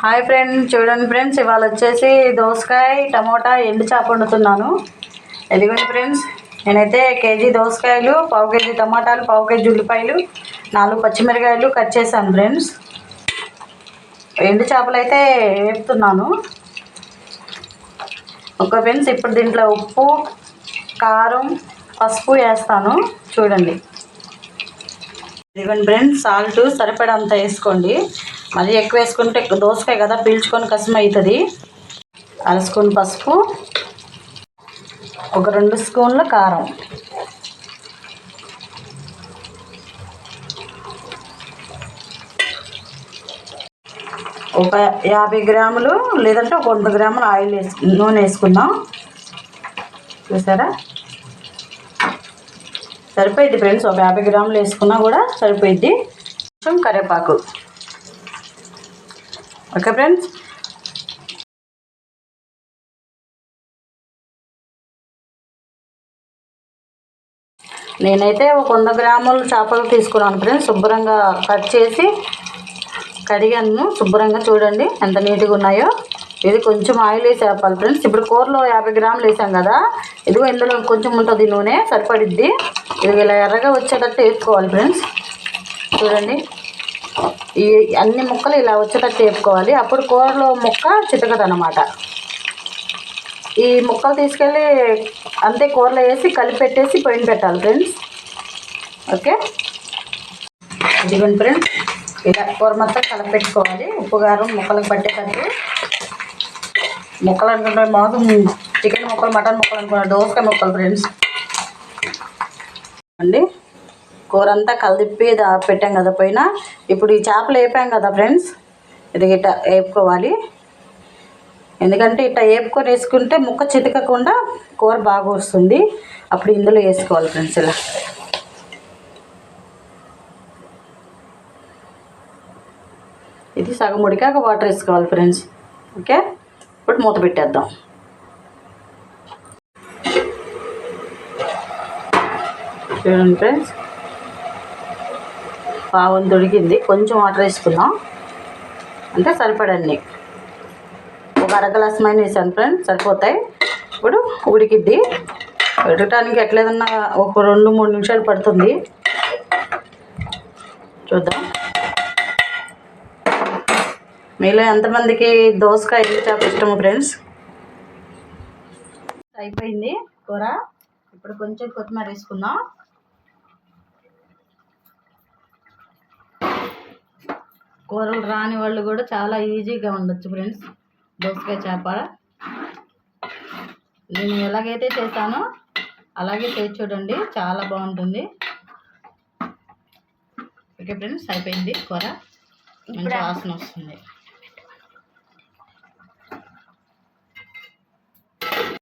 Hi friends, చూడండి friends, ఇవాళ వచ్చేసి దోసకాయ టమోటా ఎండు చేప వండుతున్నాను. ఎదిగోండి ఫ్రెండ్స్, నేనైతే కేజీ దోసకాయలు, పావు కేజీ టమాటాలు, పావు కేజీ ఉల్లిపాయలు, 4 పచ్చిమిరకాయలు కట్ చేశాను ఫ్రెండ్స్. ఎండు చేపలు అయితే వేపుతున్నాను. ఒక ఫ్రెండ్స్, ఇప్పుడు దీంట్లో ఉప్పు, కారం, పసుపు వేస్తాను. చూడండి. ఇదిగోండి ఫ్రెండ్స్, సాల్ట్ సరిపడంత వేసుకోండి. మరీ ఎక్కువ వేసుకుంటే దోసకాయ కదా, పీల్చుకొని కష్టం అవుతుంది. 1 స్పూన్ పసుపు, ఒక 2 స్పూన్ల కారం, ఒక 50 గ్రాములు లేదంటే ఒక 100 గ్రాములు నూనె వేసుకుందాం. చూసారా, సరిపోయిద్ది ఫ్రెండ్స్. ఒక 50 గ్రాములు వేసుకున్నా కూడా సరిపోయిద్ది. కొంచెం కరివేపాకు. ఓకే ఫ్రెండ్స్, నేనైతే ఒక 100 గ్రాముల చేపలు తీసుకున్నాను ఫ్రెండ్స్. శుభ్రంగా కట్ చేసి కడిగాను శుభ్రంగా. చూడండి ఎంత నీట్గా ఉన్నాయో. ఇది కొంచెం ఆయిల్ వేసి వేపాలి ఫ్రెండ్స్. ఇప్పుడు కూరలో 50 గ్రాములు వేసాం కదా, ఇదిగో ఇందులో కొంచెం ఉంటుంది నూనె, సరిపడిద్ది. ఇది ఇలా ఎర్రగా వచ్చేటట్టు వేసుకోవాలి ఫ్రెండ్స్. చూడండి, ఈ అన్ని ముక్కలు ఇలా వచ్చేటట్టు వేపుకోవాలి. అప్పుడు కూరలో ముక్క చితకదు అన్నమాట. ఈ ముక్కలు తీసుకెళ్ళి అంతే కూరలో వేసి కలిపెట్టేసి పొయ్యిన పెట్టాలి ఫ్రెండ్స్. ఓకే, ఇదిగోండి ఫ్రెండ్స్, ఇలా కూర మొత్తం కలిపెట్టుకోవాలి. ఉప్పు కారం ముక్కలకు పట్టేటట్టు. ముక్కలు అనుకుంటే మాత్రం చికెన్ ముక్కలు, మటన్ ముక్కలు అనుకున్నా, దోసకాయ ముక్కలు ఫ్రెండ్స్ అండి. కూర అంతా కలిపి పెట్టాం కదా పైన. ఇప్పుడు ఈ చేపలు వేపాం కదా ఫ్రెండ్స్, ఇది ఇట్లా వేపుకోవాలి. ఎందుకంటే ఇట్లా వేపుకొని వేసుకుంటే ముక్క చితకకుండా కూర బాగా వస్తుంది. అప్పుడు ఇందులో వేసుకోవాలి ఫ్రెండ్స్. ఇలా ఇది సగం ఉడికాక వాటర్ వేసుకోవాలి ఫ్రెండ్స్. ఓకే, ఇప్పుడు మూత పెట్టేద్దాం. చూడండి ఫ్రెండ్స్, పావును ఉడికింది. కొంచెం వాటర్ వేసుకుందాం, అంటే సరిపడండి. ఒక 1/2 గ్లాస్ మైన వేసాను ఫ్రెండ్స్, సరిపోతాయి. ఇప్పుడు ఉడికిద్ది. ఉడకటానికి ఎట్లేదన్నా ఒక 2-3 నిమిషాలు పడుతుంది. చూద్దాం. మీలో ఎంతమందికి దోసకాయ ఎండు చేప ఇష్టము ఫ్రెండ్స్? అయిపోయింది కూర. ఇప్పుడు కొంచెం కొత్తిమీర వేసుకుందాం. కూరలు రాని వాళ్ళు కూడా చాలా ఈజీగా ఉండొచ్చు ఫ్రెండ్స్ దోసకాయ చేప. నేను ఎలాగైతే చేశానో అలాగే చేసి చూడండి, చాలా బాగుంటుంది. ఓకే ఫ్రెండ్స్, అయిపోయింది కూర. మంచి వాసన వస్తుంది.